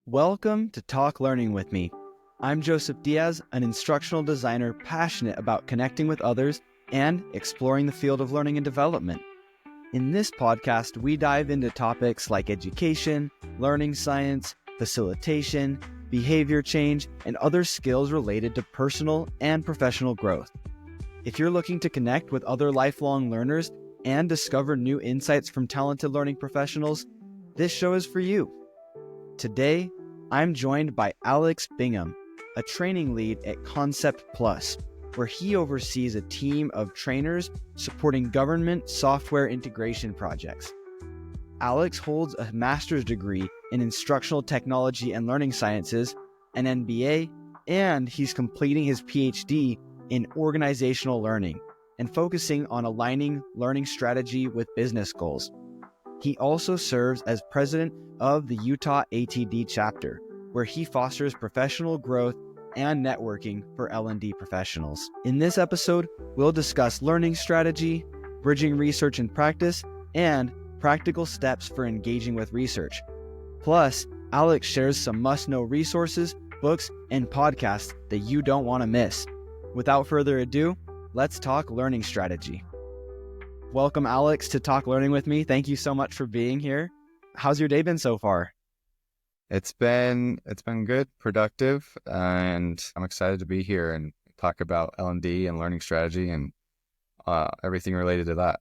Welcome to Talk Learning with me. I'm Joseph Diaz, an instructional designer passionate about connecting with others and exploring the field of learning and development. In this podcast, we dive into topics like education, learning science, facilitation, behavior change, and other skills related to personal and professional growth. If you're looking to connect with other lifelong learners and discover new insights from talented learning professionals, this show is for you. Today, I'm joined by Alex Bingham, a training lead at Concept Plus, where he oversees a team of trainers supporting government software integration projects. Alex holds a master's degree in instructional technology and learning sciences, an MBA, and he's completing his PhD in organizational learning and focusing on aligning learning strategy with business goals. He also serves as president of the Utah ATD chapter, where he fosters professional growth and networking for L&D professionals. In this episode, we'll discuss learning strategy, bridging research and practice, and practical steps for engaging with research. Plus, Alex shares some must-know resources, books, and podcasts that you don't want to miss. Without further ado, let's talk learning strategy. Welcome, Alex, to Talk Learning with me. Thank you so much for being here. How's your day been so far? It's been good, productive, and I'm excited to be here and talk about L&D and learning strategy and everything related to that.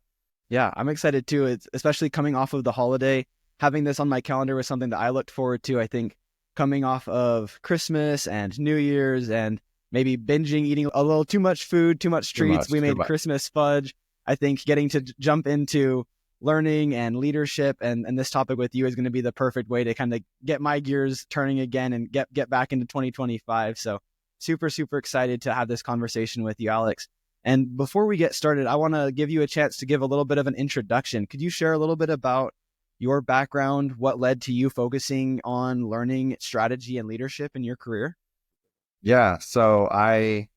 Yeah, I'm excited too. It's especially coming off of the holiday. Having this on my calendar was something that I looked forward to. I think coming off of Christmas and New Year's and maybe binging, eating a little too much food, too much treats. We made Christmas fudge. I think getting to jump into learning and leadership and this topic with you is going to be the perfect way to kind of get my gears turning again and get back into 2025. So super excited to have this conversation with you, Alex. And before we get started, I want to give you a chance to give a little bit of an introduction. Could you share a little bit about your background, what led to you focusing on learning strategy and leadership in your career? Yeah, so I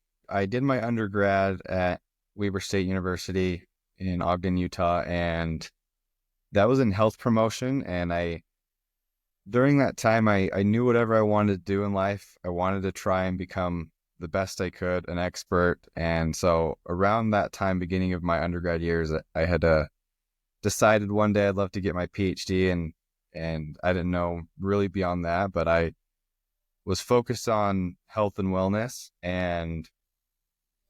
did my undergrad at Weber State University in Ogden, Utah, and that was in health promotion. And during that time, I knew whatever I wanted to do in life. I wanted to try and become the best I could, an expert. And so around that time, beginning of my undergrad years, I had decided one day I'd love to get my PhD, and I didn't know really beyond that, but I was focused on health and wellness, and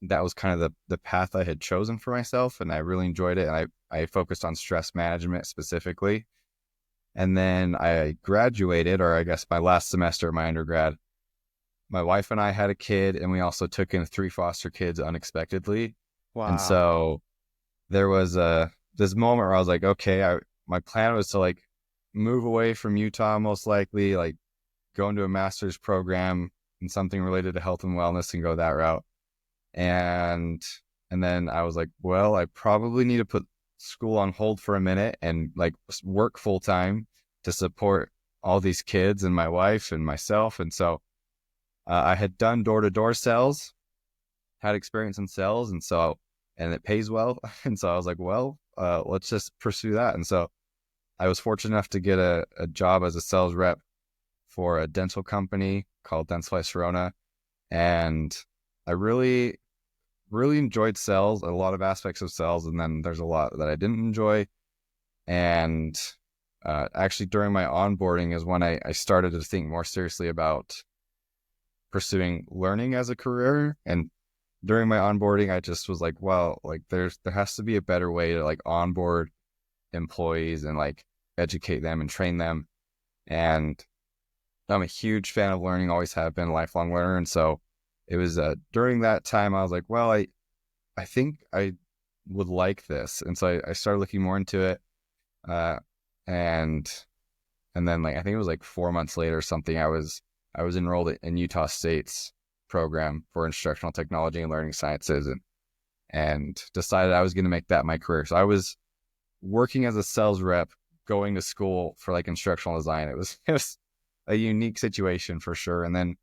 that was kind of the path I had chosen for myself, and I really enjoyed it. And I focused on stress management specifically. And then I graduated, or I guess my last semester of my undergrad, my wife and I had a kid, and we also took in 3 foster kids unexpectedly. Wow. And so there was this moment where I was like, okay, my plan was to move away from Utah, most likely, go into a master's program in something related to health and wellness and go that route. And then I was like, well, I probably need to put school on hold for a minute and work full time to support all these kids and my wife and myself. And so I had done door-to-door sales, had experience in sales, and it pays well. And so I was like, well, let's just pursue that. And so I was fortunate enough to get a job as a sales rep for a dental company called Dentsply Sirona. And I really enjoyed sales, a lot of aspects of sales, and then there's a lot that I didn't enjoy. And actually during my onboarding is when I started to think more seriously about pursuing learning as a career. And during my onboarding, I just was like, well, there has to be a better way to onboard employees and educate them and train them. And I'm a huge fan of learning, always have been a lifelong learner. And so it was during that time, I was like, well, I think I would like this. And so I started looking more into it. And then I think it was 4 months later or something, I was enrolled in Utah State's program for instructional technology and learning sciences, and decided I was going to make that my career. So I was working as a sales rep, going to school for instructional design. It was a unique situation for sure. And then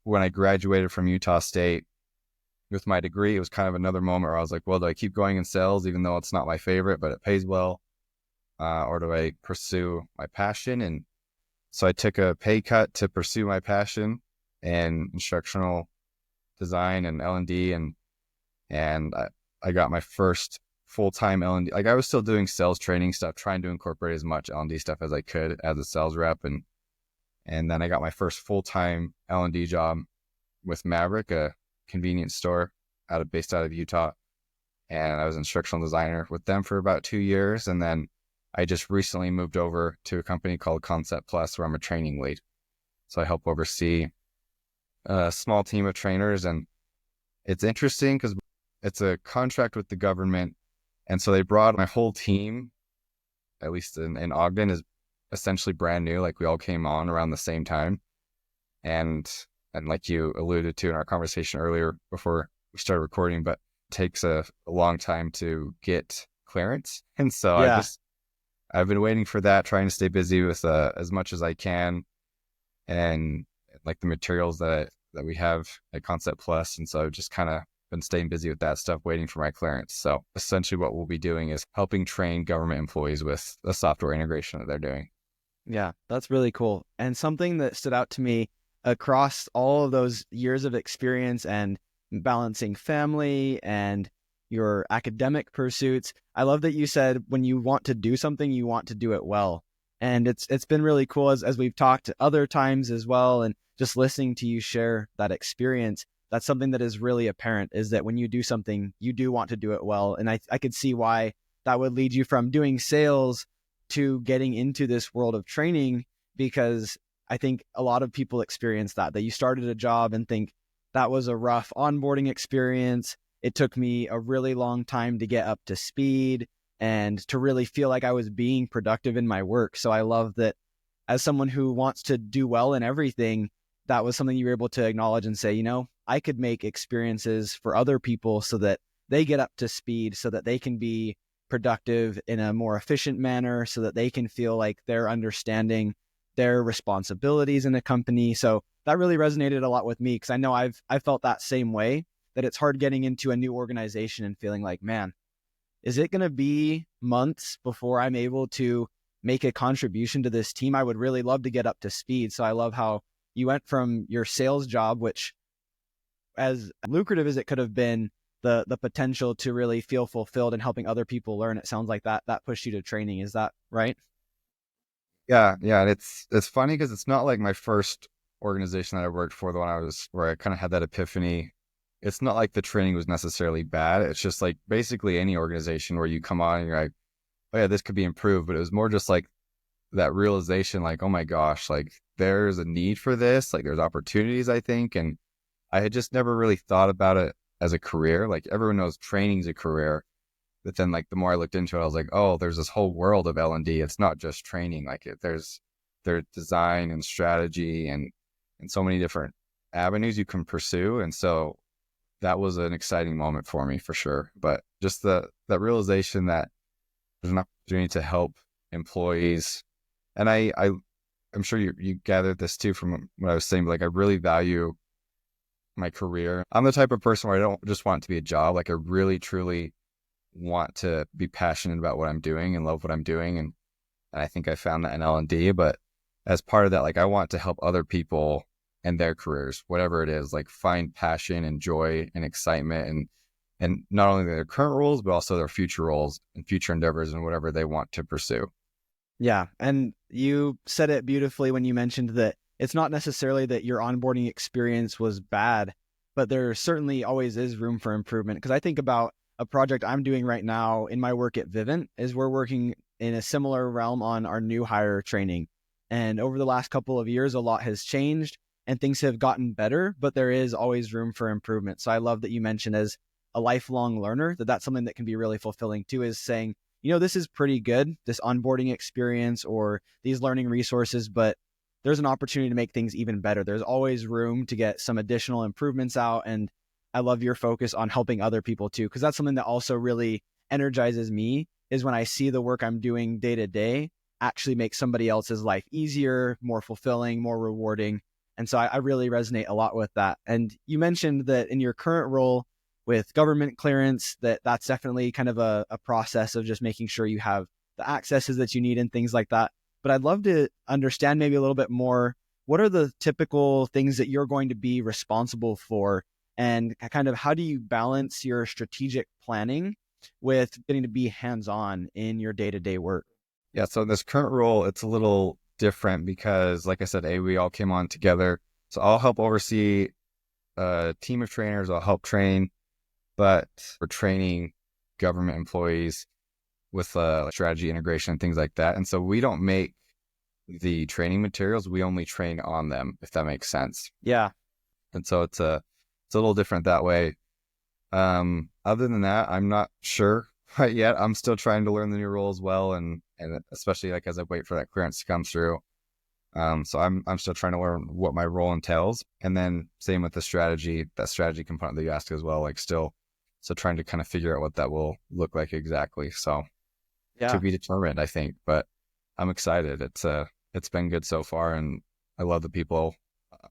when I graduated from Utah State with my degree, it was kind of another moment where I was like, well, do I keep going in sales even though it's not my favorite, but it pays well? Or do I pursue my passion? And So I took a pay cut to pursue my passion and instructional design and L&D, and I got my first full-time L&D. Like I was still doing sales training stuff, trying to incorporate as much L&D stuff as I could as a sales rep. And then I got my first full-time L&D job with Maverick, a convenience store based out of Utah. And I was an instructional designer with them for about 2 years. And then I just recently moved over to a company called Concept Plus, where I'm a training lead. So I help oversee a small team of trainers. And it's interesting because it's a contract with the government. And so they brought my whole team, at least in Ogden, is essentially brand new. Like we all came on around the same time. And like you alluded to in our conversation earlier before we started recording, but it takes a long time to get clearance. And so Yeah. I've been waiting for that, trying to stay busy with as much as I can, and like the materials that we have at Concept Plus. And so I've just kind of been staying busy with that stuff, waiting for my clearance. So essentially what we'll be doing is helping train government employees with the software integration that they're doing. Yeah, that's really cool. And something that stood out to me across all of those years of experience and balancing family and your academic pursuits, I love that you said when you want to do something, you want to do it well. And it's been really cool as we've talked other times as well, and just listening to you share that experience. That's something that is really apparent, is that when you do something, you do want to do it well. And I could see why that would lead you from doing sales to getting into this world of training, because I think a lot of people experience that you started a job and think that was a rough onboarding experience. It took me a really long time to get up to speed and to really feel like I was being productive in my work. So I love that as someone who wants to do well in everything, that was something you were able to acknowledge and say, I could make experiences for other people so that they get up to speed, so that they can be productive in a more efficient manner, so that they can feel like they're understanding their responsibilities in a company. So that really resonated a lot with me, because I know I've felt that same way, that it's hard getting into a new organization and feeling like, man, is it going to be months before I'm able to make a contribution to this team? I would really love to get up to speed. So I love how you went from your sales job, which as lucrative as it could have been, the potential to really feel fulfilled and helping other people learn. It sounds like that pushed you to training. Is that right? Yeah. And it's funny because it's not like my first organization that I worked for, the one where I kind of had that epiphany. It's not like the training was necessarily bad. It's just like basically any organization where you come on and you're like, oh yeah, this could be improved. But it was more just like that realization, like, oh my gosh, like there's a need for this. Like there's opportunities, I think. And I had just never really thought about it as a career. Like everyone knows training's a career. But then like the more I looked into it, I was like, oh, there's this whole world of L&D. It's not just training. Like there's design and strategy and so many different avenues you can pursue. And so that was an exciting moment for me for sure. But just that realization that there's an opportunity to help employees. And I'm sure you gathered this too from what I was saying, but like I really value my career. I'm the type of person where I don't just want it to be a job. Like I really, truly want to be passionate about what I'm doing and love what I'm doing. And I think I found that in L&D, but as part of that, like I want to help other people and their careers, whatever it is, like find passion and joy and excitement and not only their current roles, but also their future roles and future endeavors and whatever they want to pursue. Yeah. And you said it beautifully when you mentioned that it's not necessarily that your onboarding experience was bad, but there certainly always is room for improvement. Because I think about a project I'm doing right now in my work at Vivint is we're working in a similar realm on our new hire training. And over the last couple of years, a lot has changed and things have gotten better, but there is always room for improvement. So I love that you mentioned, as a lifelong learner, that's something that can be really fulfilling too, is saying, this is pretty good, this onboarding experience or these learning resources, but there's an opportunity to make things even better. There's always room to get some additional improvements out. And I love your focus on helping other people too, because that's something that also really energizes me, is when I see the work I'm doing day to day actually make somebody else's life easier, more fulfilling, more rewarding. And so I really resonate a lot with that. And you mentioned that in your current role with government clearance, that's definitely kind of a process of just making sure you have the accesses that you need and things like that. but I'd love to understand maybe a little bit more. What are the typical things that you're going to be responsible for? And kind of how do you balance your strategic planning with getting to be hands-on in your day-to-day work? Yeah. So in this current role, it's a little different because, like I said, we all came on together. So I'll help oversee a team of trainers. I'll help train, but we're training government employees with strategy integration and things like that. And so we don't make the training materials. We only train on them, if that makes sense. Yeah. And so it's a little different that way. Other than that, I'm not sure right yet. I'm still trying to learn the new role as well. And especially like as I wait for that clearance to come through. So I'm still trying to learn what my role entails. And then same with the strategy, that strategy component that you asked as well, like still trying to kind of figure out what that will look like exactly. So to be determined, I think, but I'm excited. It's been good so far. And I love the people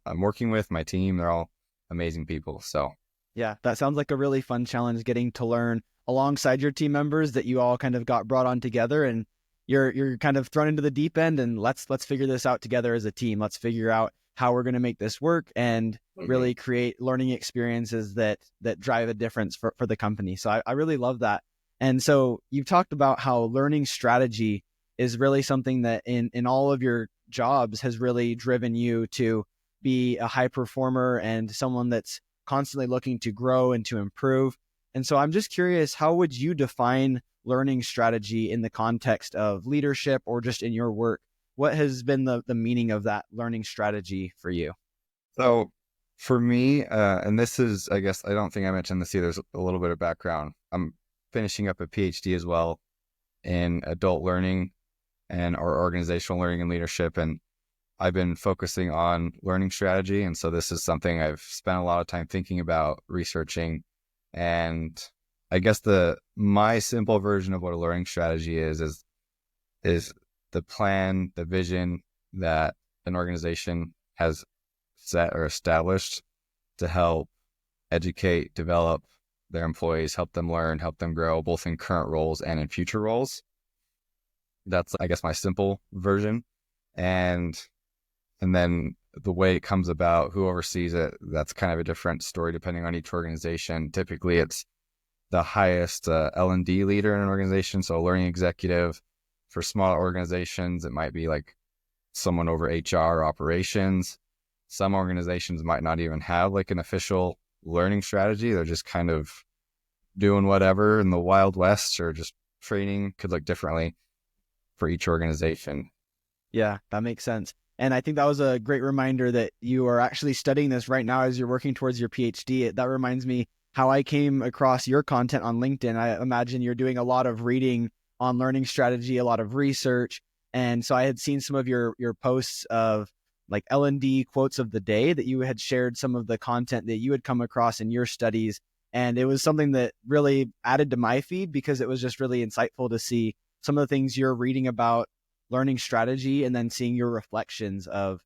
I'm working with, my team. They're all amazing people. So yeah, that sounds like a really fun challenge, getting to learn alongside your team members that you all kind of got brought on together, and you're kind of thrown into the deep end, and let's figure this out together as a team. Let's figure out how we're going to make this work and really create learning experiences that drive a difference for the company. So I really love that. And so you've talked about how learning strategy is really something that in all of your jobs has really driven you to be a high performer and someone that's constantly looking to grow and to improve. And so I'm just curious, how would you define learning strategy in the context of leadership or just in your work? What has been the meaning of that learning strategy for you? So for me, and this is, I guess, I don't think I mentioned this either, there's a little bit of background. I'm finishing up a PhD as well in adult learning or organizational learning and leadership. And I've been focusing on learning strategy. And so this is something I've spent a lot of time thinking about, researching. And I guess my simple version of what a learning strategy is the plan, the vision that an organization has set or established to help educate, develop their employees, help them learn, help them grow, both in current roles and in future roles. That's, I guess, my simple version. And then the way it comes about, who oversees it, that's kind of a different story depending on each organization. Typically, it's the highest L&D leader in an organization, so a learning executive. For smaller organizations, it might be like someone over HR operations. Some organizations might not even have like an official learning strategy. They're just kind of doing whatever in the Wild West, or just training could look differently for each organization. Yeah, that makes sense. And I think that was a great reminder that you are actually studying this right now as you're working towards your PhD. That reminds me how I came across your content on LinkedIn. I imagine you're doing a lot of reading on learning strategy, a lot of research. And so I had seen some of your posts of like L&D quotes of the day that you had shared some of the content that you had come across in your studies. And it was something that really added to my feed because it was just really insightful to see some of the things you're reading about learning strategy and then seeing your reflections of,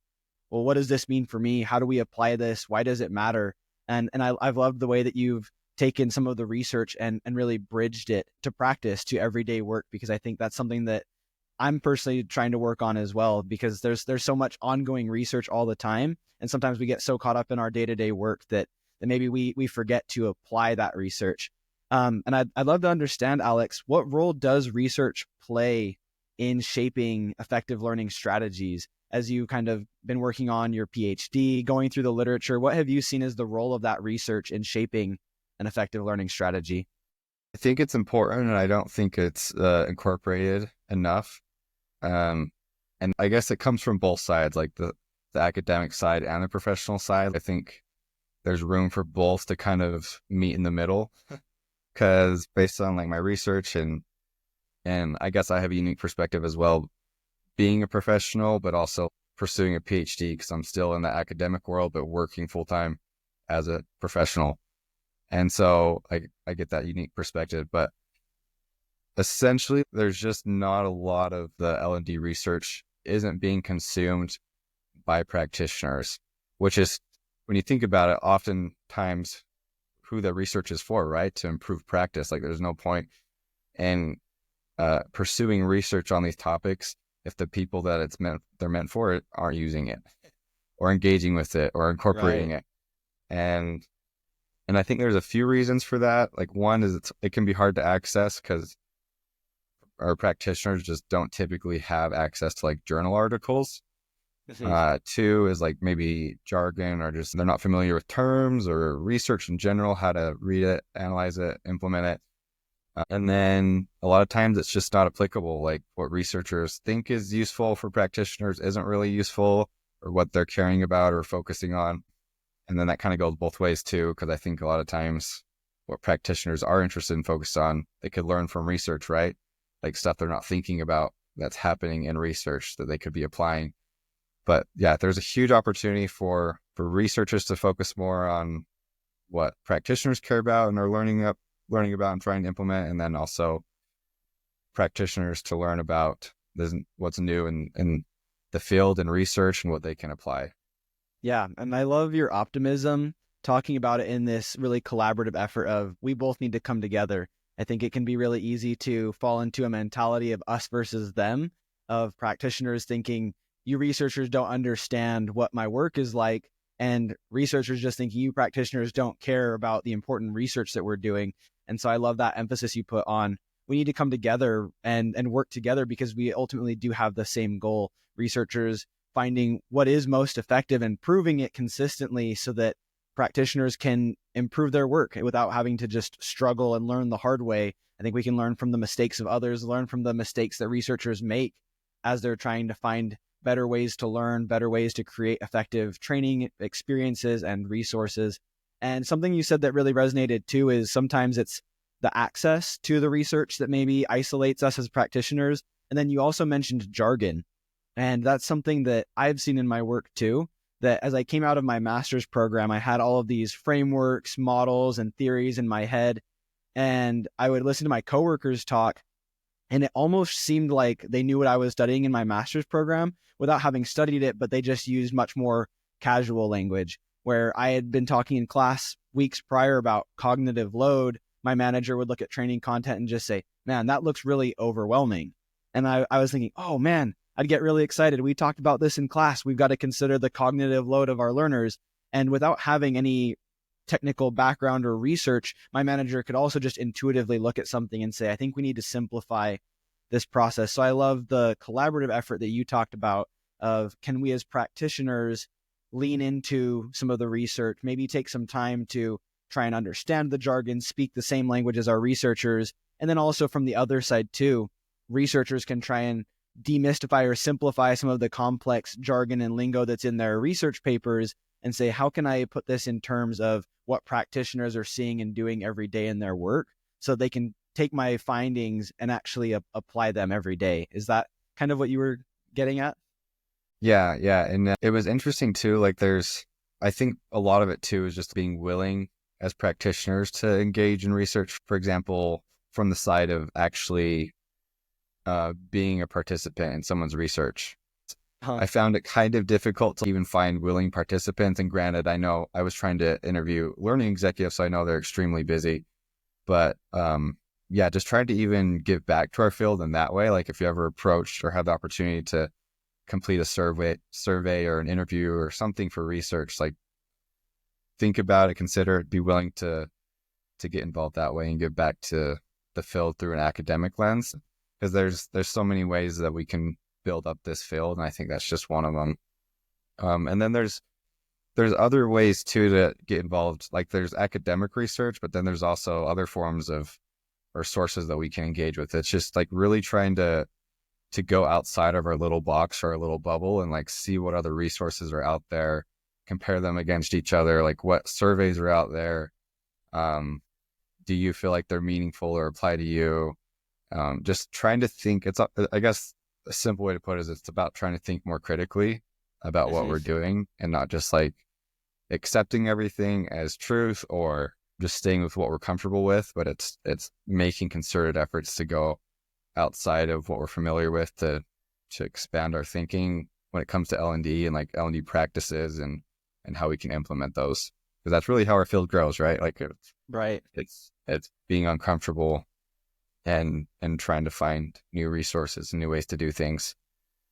well, what does this mean for me? How do we apply this? Why does it matter? And I've loved the way that you've taken some of the research and really bridged it to practice, to everyday work, because I think that's something that I'm personally trying to work on as well, because there's so much ongoing research all the time. And sometimes we get so caught up in our day-to-day work that maybe we forget to apply that research. And I'd love to understand, Alex, what role does research play in shaping effective learning strategies as you kind of been working on your PhD, going through the literature? What have you seen as the role of that research in shaping an effective learning strategy? I think it's important, and I don't think it's incorporated enough. And I guess it comes from both sides, like the academic side and the professional side. I think there's room for both to kind of meet in the middle, because based on like my research and I guess I have a unique perspective as well, being a professional, but also pursuing a PhD, because I'm still in the academic world, but working full time as a professional. And so I get that unique perspective, but essentially there's just not a lot of the L&D research isn't being consumed by practitioners, which is, when you think about it, oftentimes who the research is for, right? To improve practice. Like there's no point in pursuing research on these topics if the people that they're meant for it aren't using it or engaging with it or incorporating Right. it. And I think there's a few reasons for that. Like one is it can be hard to access because our practitioners just don't typically have access to like journal articles. Mhm. Two is like maybe jargon, or just they're not familiar with terms or research in general, how to read it, analyze it, implement it. And then a lot of times it's just not applicable. Like what researchers think is useful for practitioners isn't really useful, or what they're caring about or focusing on. And then that kind of goes both ways too, because I think a lot of times what practitioners are interested and focused on, they could learn from research, right? Like stuff they're not thinking about that's happening in research that they could be applying. But yeah, there's a huge opportunity for researchers to focus more on what practitioners care about and are learning about and trying to implement, and then also practitioners to learn about what's new in the field and research and what they can apply. Yeah, and I love your optimism talking about it in this really collaborative effort of we both need to come together. I think it can be really easy to fall into a mentality of us versus them, of practitioners thinking you researchers don't understand what my work is like, and researchers just thinking you practitioners don't care about the important research that we're doing. And so I love that emphasis you put on we need to come together and work together because we ultimately do have the same goal. Researchers finding what is most effective and proving it consistently so that practitioners can improve their work without having to just struggle and learn the hard way. I think we can learn from the mistakes of others, learn from the mistakes that researchers make as they're trying to find better ways to learn, better ways to create effective training experiences and resources. And something you said that really resonated too is sometimes it's the access to the research that maybe isolates us as practitioners. And then you also mentioned jargon. And that's something that I've seen in my work too, that as I came out of my master's program, I had all of these frameworks, models, and theories in my head. And I would listen to my coworkers talk, and it almost seemed like they knew what I was studying in my master's program without having studied it, but they just used much more casual language. Where I had been talking in class weeks prior about cognitive load, my manager would look at training content and just say, man, that looks really overwhelming. And I was thinking, oh man, I'd get really excited. We talked about this in class. We've got to consider the cognitive load of our learners. And without having any technical background or research, my manager could also just intuitively look at something and say, I think we need to simplify this process. So I love the collaborative effort that you talked about of can we as practitioners lean into some of the research, maybe take some time to try and understand the jargon, speak the same language as our researchers. And then also from the other side too, researchers can try and demystify or simplify some of the complex jargon and lingo that's in their research papers and say, how can I put this in terms of what practitioners are seeing and doing every day in their work so they can take my findings and actually apply them every day? Is that kind of what you were getting at? Yeah, yeah. And it was interesting too. Like I think a lot of it too is just being willing as practitioners to engage in research, for example, from the side of actually being a participant in someone's research. Huh. I found it kind of difficult to even find willing participants. And granted, I know I was trying to interview learning executives, so I know they're extremely busy. But yeah, just trying to even give back to our field in that way. Like if you ever approached or had the opportunity to complete a survey or an interview or something for research, like think about it, consider it, be willing to get involved that way and give back to the field through an academic lens. Because there's so many ways that we can build up this field, and I think that's just one of them. And then there's other ways too to get involved. Like there's academic research, but then there's also other forms of or sources that we can engage with. It's just like really trying to go outside of our little box or our little bubble and like see what other resources are out there, compare them against each other, like what surveys are out there. Do you feel like they're meaningful or apply to you? Just trying to think. I guess a simple way to put it is it's about trying to think more critically about what we're doing and not just like accepting everything as truth or just staying with what we're comfortable with, but it's making concerted efforts to go outside of what we're familiar with to expand our thinking when it comes to L&D and like L&D practices and how we can implement those, because that's really how our field grows, right? Like Right. it's being uncomfortable and trying to find new resources and new ways to do things.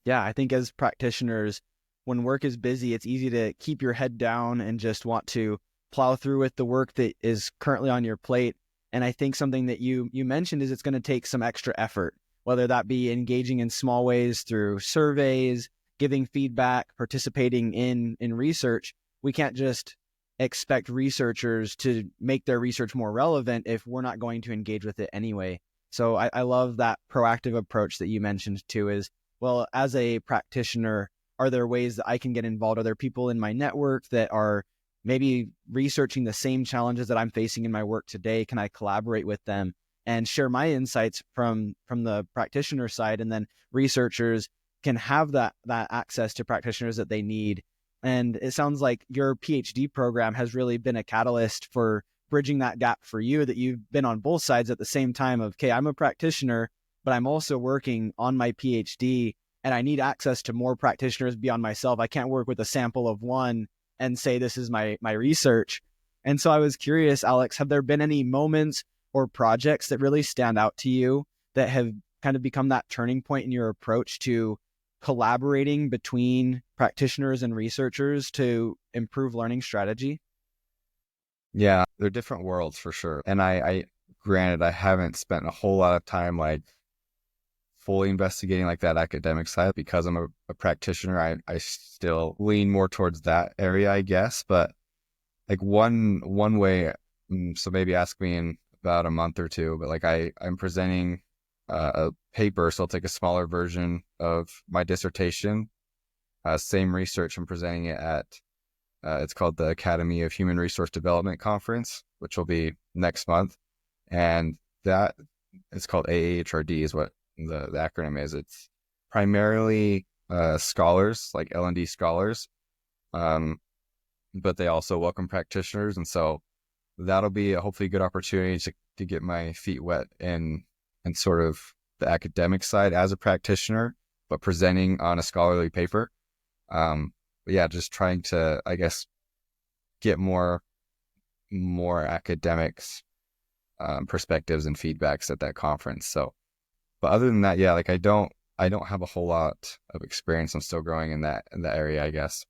Yeah, I think as practitioners, when work is busy, it's easy to keep your head down and just want to plow through with the work that is currently on your plate. And I think something that you mentioned is it's going to take some extra effort, whether that be engaging in small ways through surveys, giving feedback, participating in research. We can't just expect researchers to make their research more relevant if we're not going to engage with it anyway. So I love that proactive approach that you mentioned too, is, well, as a practitioner, are there ways that I can get involved? Are there people in my network that are maybe researching the same challenges that I'm facing in my work today? Can I collaborate with them and share my insights from the practitioner side? And then researchers can have that access to practitioners that they need. And it sounds like your PhD program has really been a catalyst for bridging that gap for you, that you've been on both sides at the same time of, okay, I'm a practitioner, but I'm also working on my PhD and I need access to more practitioners beyond myself. I can't work with a sample of one and say, this is my research. And so I was curious, Alex, have there been any moments or projects that really stand out to you that have kind of become that turning point in your approach to collaborating between practitioners and researchers to improve learning strategy? Yeah, they're different worlds for sure. And I granted, I haven't spent a whole lot of time like fully investigating like that academic side because I'm a practitioner. I still lean more towards that area, I guess. But like one way, so maybe ask me in about a month or two, but like I'm presenting a paper, so I'll take a smaller version of my dissertation, same research. I'm presenting it at, it's called the Academy of Human Resource Development Conference, which will be next month. And that it's called AAHRD is what the acronym is. It's primarily scholars, like L&D scholars, but they also welcome practitioners. And so that'll be a hopefully good opportunity to get my feet wet in sort of the academic side as a practitioner, but presenting on a scholarly paper. But yeah, just trying to, I guess, get more academics perspectives and feedbacks at that conference. So, but other than that, yeah, like I don't have a whole lot of experience. I'm still growing in that area, I guess.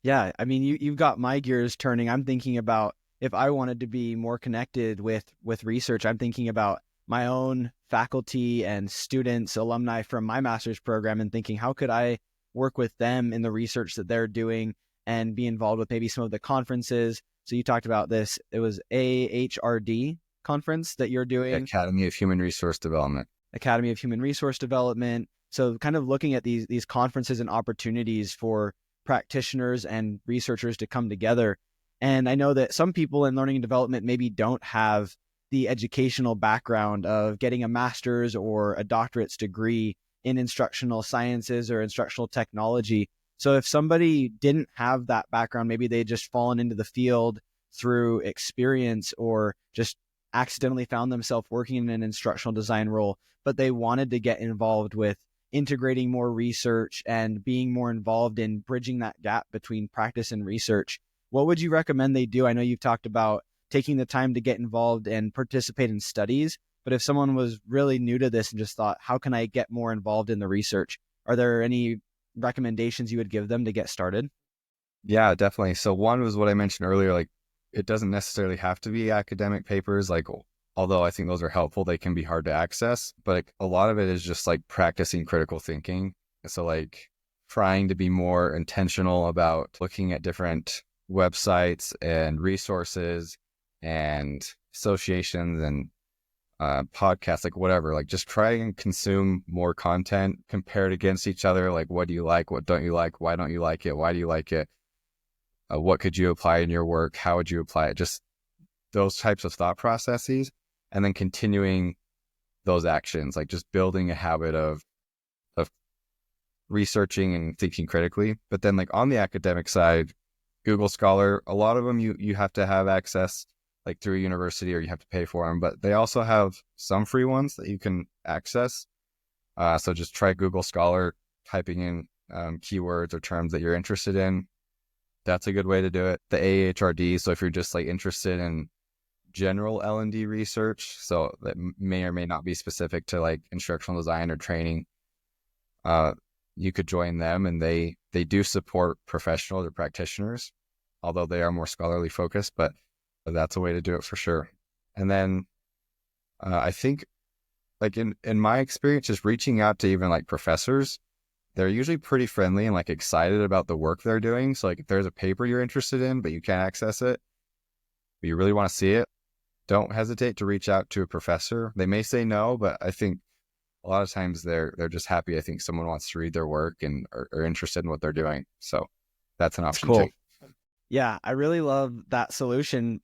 Yeah, I mean, you've got my gears turning. I'm thinking about, if I wanted to be more connected with research, I'm thinking about my own faculty and students, alumni from my master's program, and thinking, how could I work with them in the research that they're doing and be involved with maybe some of the conferences. So you talked about this. It was AHRD conference that you're doing. Academy of Human Resource Development. Academy of Human Resource Development. So kind of looking at these conferences and opportunities for practitioners and researchers to come together. And I know that some people in learning and development maybe don't have the educational background of getting a master's or a doctorate's degree in instructional sciences or instructional technology. So if somebody didn't have that background, maybe they just fallen into the field through experience or just accidentally found themselves working in an instructional design role, but they wanted to get involved with integrating more research and being more involved in bridging that gap between practice and research, what would you recommend they do? I know you've talked about taking the time to get involved and participate in studies, but if someone was really new to this and just thought, how can I get more involved in the research? Are there any recommendations you would give them to get started? Yeah, definitely. So one was what I mentioned earlier, like it doesn't necessarily have to be academic papers, like although I think those are helpful, they can be hard to access, but like, a lot of it is just like practicing critical thinking. So like trying to be more intentional about looking at different websites and resources and associations and podcasts, like whatever, like just try and consume more content, compare it against each other. Like, what do you like? What don't you like? Why don't you like it? Why do you like it? What could you apply in your work? How would you apply it? Just those types of thought processes, and then continuing those actions, like just building a habit of researching and thinking critically. But then like on the academic side, Google Scholar, a lot of them you have to have access like through a university or you have to pay for them, but they also have some free ones that you can access. So just try Google Scholar, typing in keywords or terms that you're interested in. That's a good way to do it. The AHRD, so if you're just like interested in general L&D research, so that may or may not be specific to like instructional design or training, you could join them, and they do support professionals or practitioners, although they are more scholarly focused, but that's a way to do it for sure. And then I think like in my experience, just reaching out to even like professors, they're usually pretty friendly and like excited about the work they're doing. So like if there's a paper you're interested in, but you can't access it, but you really want to see it, don't hesitate to reach out to a professor. They may say no, but I think a lot of times they're just happy. I think someone wants to read their work and are interested in what they're doing. So that's an option Cool. too. Yeah, I really love that solution.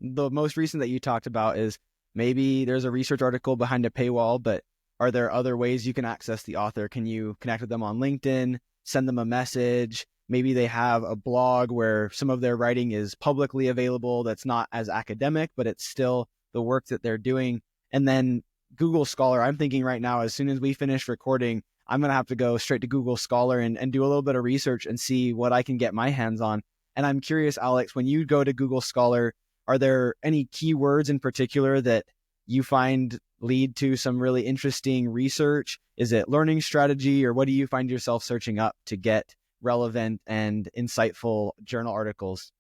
The most recent that you talked about is maybe there's a research article behind a paywall, but are there other ways you can access the author? Can you connect with them on LinkedIn, send them a message? Maybe they have a blog where some of their writing is publicly available that's not as academic, but it's still the work that they're doing. And then Google Scholar, I'm thinking right now, as soon as we finish recording, I'm going to have to go straight to Google Scholar and do a little bit of research and see what I can get my hands on. And I'm curious, Alex, when you go to Google Scholar, are there any keywords in particular that you find lead to some really interesting research? Is it learning strategy, or what do you find yourself searching up to get relevant and insightful journal articles?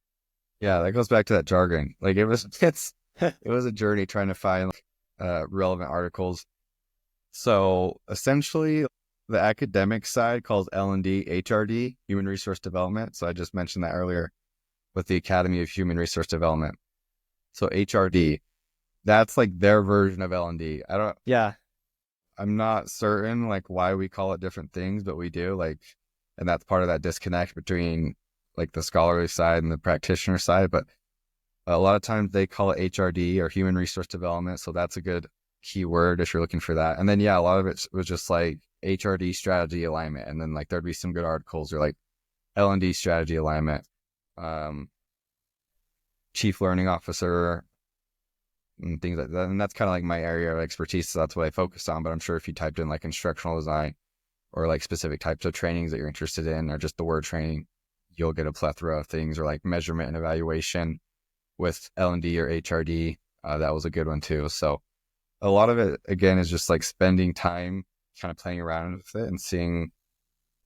Yeah, that goes back to that jargon. Like it was a journey trying to find relevant articles. So essentially the academic side calls L&D HRD, Human Resource Development. So I just mentioned that earlier with the Academy of Human Resource Development. So HRD, that's like their version of L&D. I'm not certain like why we call it different things, but we do, like, and that's part of that disconnect between like the scholarly side and the practitioner side. But a lot of times they call it HRD or Human Resource Development. So that's a good keyword if you're looking for that. And then, yeah, a lot of it was just like HRD strategy alignment. And then like there'd be some good articles or like L&D strategy alignment, chief learning officer, and things like that. And that's kind of like my area of expertise. So that's what I focused on. But I'm sure if you typed in like instructional design or like specific types of trainings that you're interested in, or just the word training, you'll get a plethora of things, or like measurement and evaluation with L&D or HRD. That was a good one too. So a lot of it, again, is just like spending time kind of playing around with it and seeing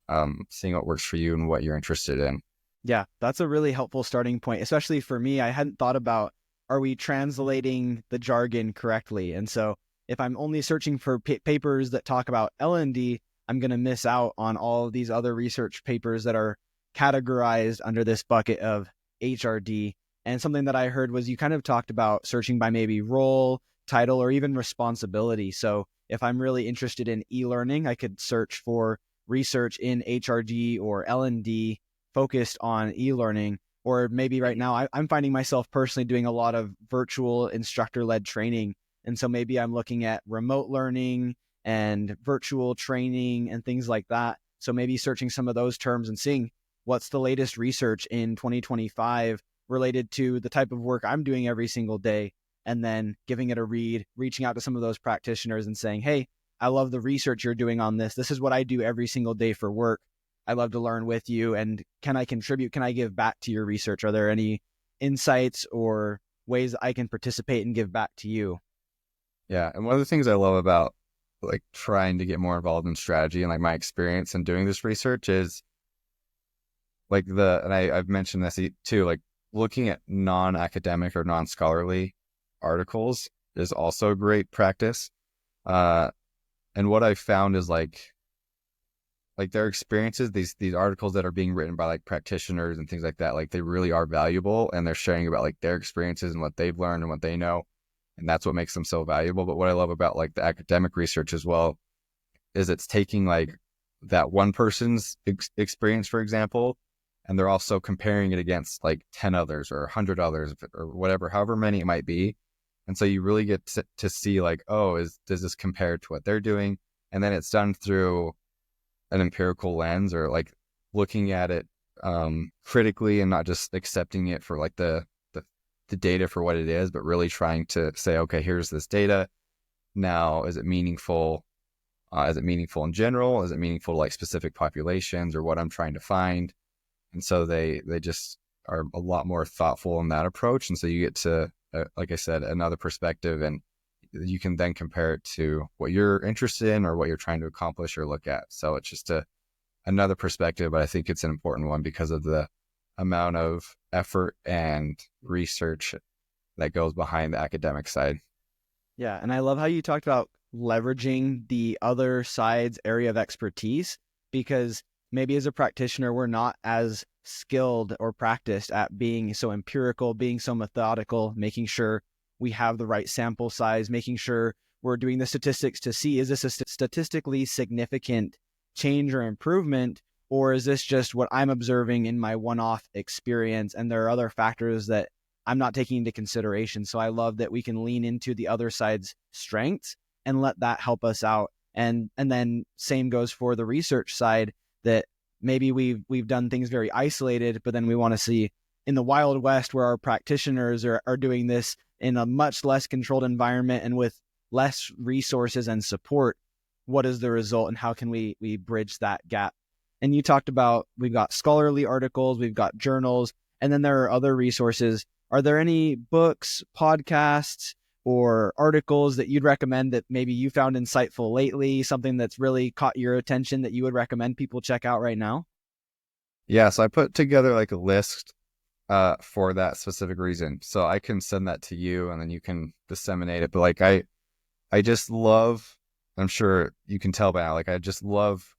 what works for you and what you're interested in. Yeah, that's a really helpful starting point, especially for me. I hadn't thought about, are we translating the jargon correctly? And so if I'm only searching for papers that talk about L&D, I'm going to miss out on all of these other research papers that are categorized under this bucket of HRD. And something that I heard was you kind of talked about searching by maybe role, title, or even responsibility. So if I'm really interested in e-learning, I could search for research in HRD or L&D focused on e-learning. Or maybe right now I'm finding myself personally doing a lot of virtual instructor-led training. And so maybe I'm looking at remote learning and virtual training and things like that. So maybe searching some of those terms and seeing what's the latest research in 2025 related to the type of work I'm doing every single day, and then giving it a read, reaching out to some of those practitioners and saying, hey, I love the research you're doing on this. This is what I do every single day for work. I love to learn with you. And can I contribute? Can I give back to your research? Are there any insights or ways I can participate and give back to you? Yeah. And one of the things I love about like trying to get more involved in strategy and like my experience in doing this research is like I've mentioned this too, like looking at non-academic or non-scholarly articles is also a great practice. And what I found is like their experiences, these articles that are being written by like practitioners and things like that, like they really are valuable, and they're sharing about like their experiences and what they've learned and what they know. And that's what makes them so valuable. But what I love about like the academic research as well is it's taking like that one person's experience, for example, and they're also comparing it against like 10 others or 100 others or whatever, however many it might be. And so you really get to see like, oh, does this compare to what they're doing? And then it's done through an empirical lens, or like looking at it critically and not just accepting it for like the data for what it is, but really trying to say, okay, here's this data. Now, is it meaningful? Is it meaningful in general? Is it meaningful to like specific populations or what I'm trying to find? And so they just are a lot more thoughtful in that approach. And so you get to, like I said, another perspective, and you can then compare it to what you're interested in or what you're trying to accomplish or look at. So it's just another perspective, but I think it's an important one because of the amount of effort and research that goes behind the academic side. Yeah. And I love how you talked about leveraging the other side's area of expertise, because maybe as a practitioner, we're not as skilled or practiced at being so empirical, being so methodical, making sure we have the right sample size, making sure we're doing the statistics to see, is this a statistically significant change or improvement, or is this just what I'm observing in my one-off experience? And there are other factors that I'm not taking into consideration. So I love that we can lean into the other side's strengths and let that help us out. And then same goes for the research side, that maybe we've done things very isolated, but then we want to see in the Wild West where our practitioners are doing this in a much less controlled environment and with less resources and support, what is the result and how can we bridge that gap? And you talked about, we've got scholarly articles, we've got journals, and then there are other resources. Are there any books, podcasts, or articles that you'd recommend that maybe you found insightful lately, something that's really caught your attention that you would recommend people check out right now? Yeah, so I put together like a list for that specific reason. So I can send that to you and then you can disseminate it. But like I just love, I'm sure you can tell by now, like I just love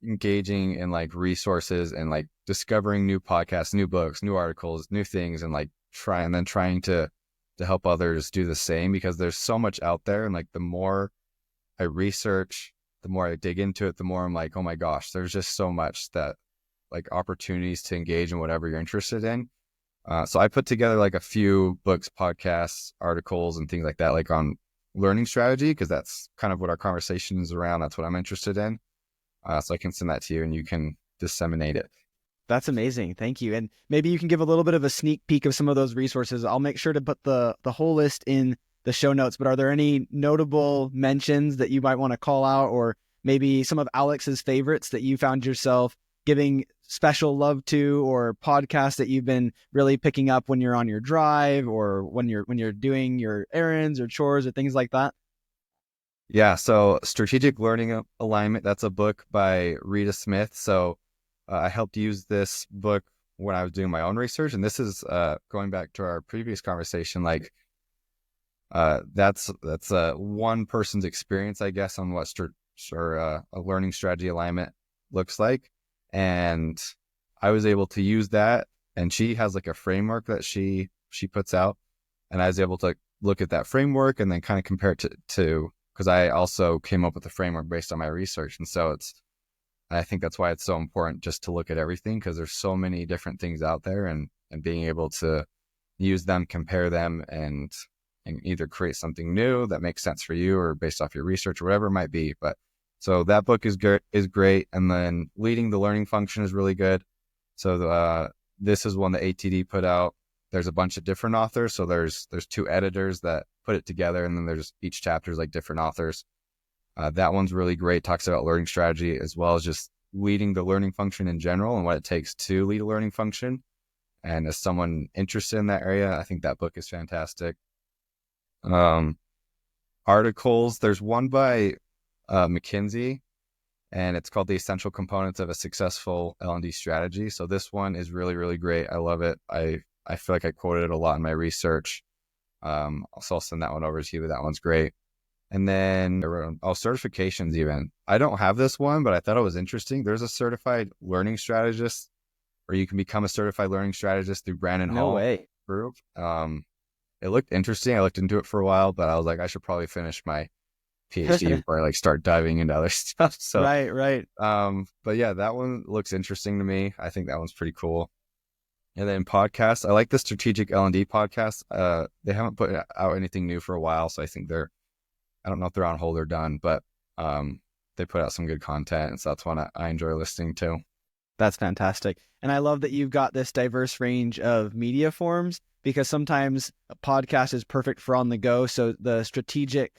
engaging in like resources and like discovering new podcasts, new books, new articles, new things, and like trying to help others do the same, because there's so much out there. And like the more I research, the more I dig into it, the more I'm like, oh my gosh, there's just so much that like opportunities to engage in whatever you're interested in. So I put together like a few books, podcasts, articles, and things like that, like on learning strategy, because that's kind of what our conversation is around. That's what I'm interested in. So I can send that to you and you can disseminate it. That's amazing. Thank you. And maybe you can give a little bit of a sneak peek of some of those resources. I'll make sure to put the whole list in the show notes, but are there any notable mentions that you might want to call out, or maybe some of Alex's favorites that you found yourself giving special love to, or podcasts that you've been really picking up when you're on your drive or when you're doing your errands or chores or things like that? Yeah. So Strategic Learning Alignment, that's a book by Rita Smith. So I helped use this book when I was doing my own research. And this is going back to our previous conversation, like that's one person's experience, I guess, on what a learning strategy alignment looks like. And I was able to use that, and she has like a framework that she puts out, and I was able to look at that framework and then kind of compare it to because I also came up with a framework based on my research. And so I think that's why it's so important just to look at everything, because there's so many different things out there, and being able to use them, compare them, and either create something new that makes sense for you or based off your research or whatever it might be. But so that book is great. And then Leading the Learning Function is really good. So this is one that ATD put out. There's a bunch of different authors. So there's 2 editors that put it together, and then there's each chapter is like different authors. That one's really great. Talks about learning strategy as well as just leading the learning function in general and what it takes to lead a learning function. And as someone interested in that area, I think that book is fantastic. Articles, there's one by McKinsey, and it's called The Essential Components of a Successful L&D Strategy. So this one is really, really great. I love it. I feel like I quoted it a lot in my research. So I'll send that one over to you. That one's great. And then certifications even. I don't have this one, but I thought it was interesting. There's a certified learning strategist, or you can become a certified learning strategist through Brandon Hall. No way. Group. It looked interesting. I looked into it for a while, but I was like, I should probably finish my PhD before I like start diving into other stuff. So Right. But yeah, that one looks interesting to me. I think that one's pretty cool. And then podcasts, I like the Strategic L&D podcast. They haven't put out anything new for a while, so I think I don't know if they're on hold or done, but they put out some good content, and so that's one I enjoy listening to. That's fantastic. And I love that you've got this diverse range of media forms, because sometimes a podcast is perfect for on the go. So the strategic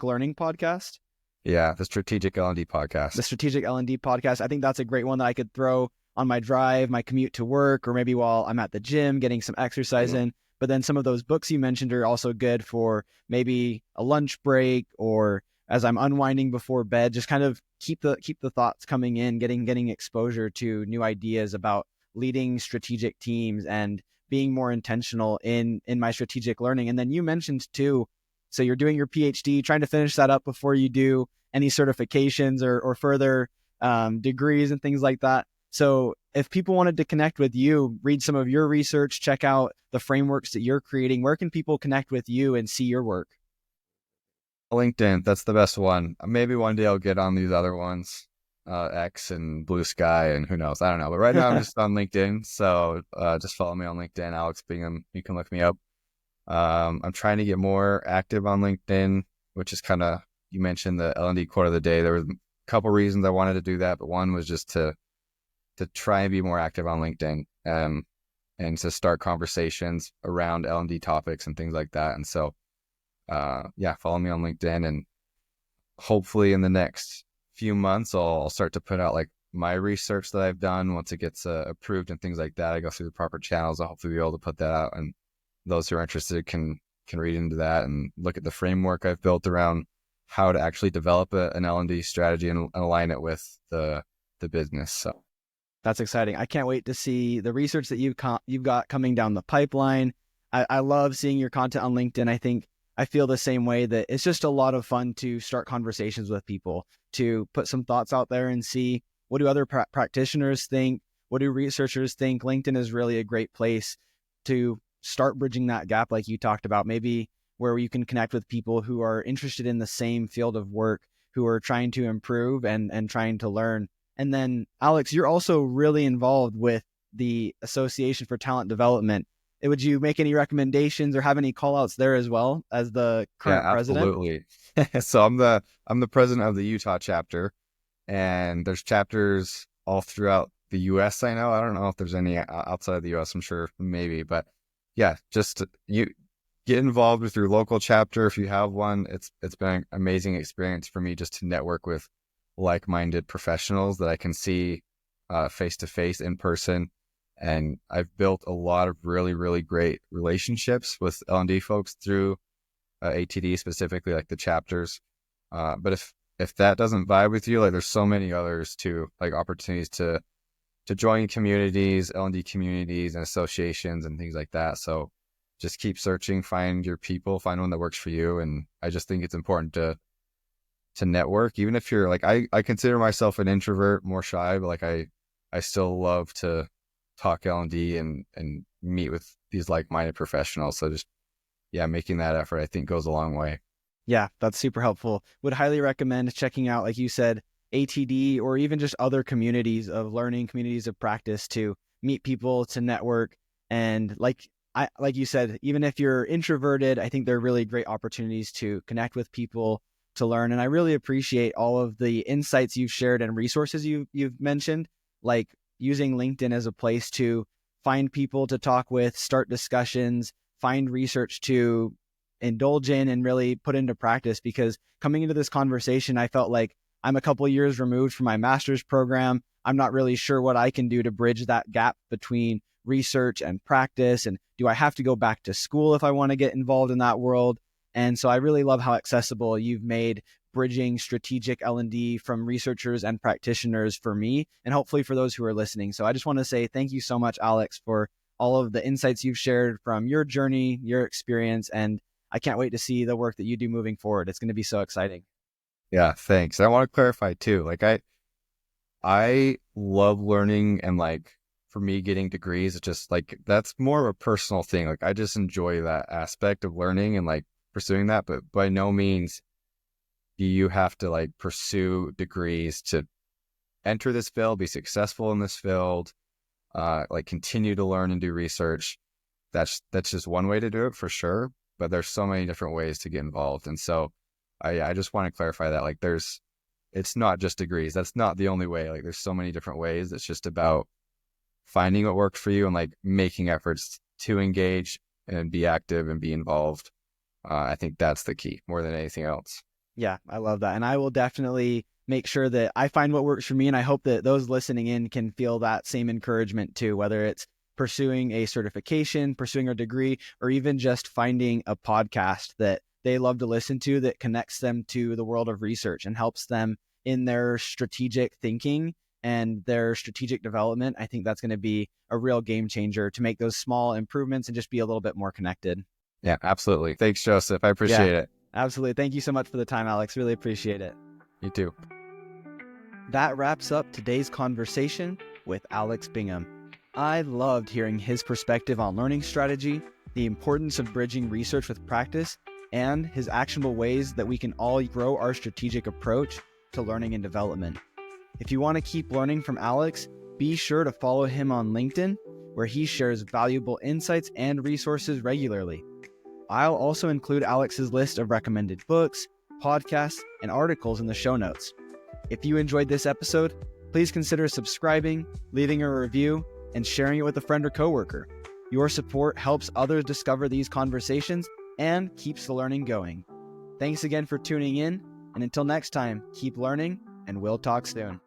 learning podcast. Yeah, the Strategic L&D podcast. The Strategic L&D podcast. I think that's a great one that I could throw on my drive, my commute to work, or maybe while I'm at the gym getting some exercise in. But then some of those books you mentioned are also good for maybe a lunch break or as I'm unwinding before bed, just kind of keep the thoughts coming in, getting exposure to new ideas about leading strategic teams and being more intentional in my strategic learning. And then you mentioned too, so you're doing your PhD, trying to finish that up before you do any certifications or further degrees and things like that. So if people wanted to connect with you, read some of your research, check out the frameworks that you're creating, where can people connect with you and see your work? LinkedIn, that's the best one. Maybe one day I'll get on these other ones, X and Blue Sky, and who knows? I don't know. But right now I'm just on LinkedIn. So just follow me on LinkedIn, Alex Bingham. You can look me up. I'm trying to get more active on LinkedIn, which is kind of, you mentioned the L&D quote of the day. There was a couple reasons I wanted to do that, but one was just to try and be more active on LinkedIn, and to start conversations around L&D topics and things like that. And so, follow me on LinkedIn, and hopefully in the next few months, I'll start to put out like my research that I've done. Once it gets approved and things like that, I go through the proper channels. I'll hopefully be able to put that out, and those who are interested can read into that and look at the framework I've built around how to actually develop an L&D strategy and align it with the business. So that's exciting. I can't wait to see the research that you've got coming down the pipeline. I love seeing your content on LinkedIn. I feel the same way, that it's just a lot of fun to start conversations with people, to put some thoughts out there and see what do other practitioners think, what do researchers think. LinkedIn is really a great place to start bridging that gap, like you talked about, maybe where you can connect with people who are interested in the same field of work, who are trying to improve and trying to learn. And then, Alex, you're also really involved with the Association for Talent Development. Would you make any recommendations or have any call outs there as well as the current president? Absolutely. So I'm the president of the Utah chapter, and there's chapters all throughout the US. I don't know if there's any outside of the US. I'm sure maybe, but yeah, just you get involved with your local chapter if you have one. It's been an amazing experience for me just to network with like-minded professionals that I can see face to face in person. And I've built a lot of really, really great relationships with L&D folks through ATD, specifically like the chapters. But if that doesn't vibe with you, like there's so many others too, like opportunities to join communities, L&D communities and associations and things like that. So just keep searching, find your people, find one that works for you. And I just think it's important to network, even if you're like, I consider myself an introvert, more shy, but like I still love to talk L&D and meet with these like-minded professionals. So just, making that effort, I think, goes a long way. Yeah, that's super helpful. Would highly recommend checking out, like you said, ATD, or even just other communities of learning, communities of practice, to meet people, to network. And like you said, even if you're introverted, I think they're really great opportunities to connect with people, to learn. And I really appreciate all of the insights you've shared and resources you've mentioned, like using LinkedIn as a place to find people to talk with, start discussions, find research to indulge in and really put into practice. Because coming into this conversation, I felt like I'm a couple of years removed from my master's program. I'm not really sure what I can do to bridge that gap between research and practice. And do I have to go back to school if I want to get involved in that world? And so I really love how accessible you've made bridging strategic L&D from researchers and practitioners for me, and hopefully for those who are listening. So I just want to say thank you so much, Alex, for all of the insights you've shared from your journey, your experience, and I can't wait to see the work that you do moving forward. It's going to be so exciting. Yeah, thanks. I want to clarify too, like I love learning, and like for me, getting degrees, it's just like, that's more of a personal thing. Like I just enjoy that aspect of learning and like pursuing that, but by no means do you have to like pursue degrees to enter this field, be successful in this field, like continue to learn and do research. That's just one way to do it for sure. But there's so many different ways to get involved. And so I just want to clarify that, like it's not just degrees. That's not the only way. Like there's so many different ways. It's just about finding what works for you and like making efforts to engage and be active and be involved. I think that's the key more than anything else. Yeah, I love that. And I will definitely make sure that I find what works for me. And I hope that those listening in can feel that same encouragement too, whether it's pursuing a certification, pursuing a degree, or even just finding a podcast that they love to listen to that connects them to the world of research and helps them in their strategic thinking and their strategic development. I think that's going to be a real game changer to make those small improvements and just be a little bit more connected. Yeah, absolutely. Thanks, Joseph. I appreciate it. Absolutely. Thank you so much for the time, Alex. Really appreciate it. You too. That wraps up today's conversation with Alex Bingham. I loved hearing his perspective on learning strategy, the importance of bridging research with practice, and his actionable ways that we can all grow our strategic approach to learning and development. If you want to keep learning from Alex, be sure to follow him on LinkedIn, where he shares valuable insights and resources regularly. I'll also include Alex's list of recommended books, podcasts, and articles in the show notes. If you enjoyed this episode, please consider subscribing, leaving a review, and sharing it with a friend or coworker. Your support helps others discover these conversations and keeps the learning going. Thanks again for tuning in, and until next time, keep learning, and we'll talk soon.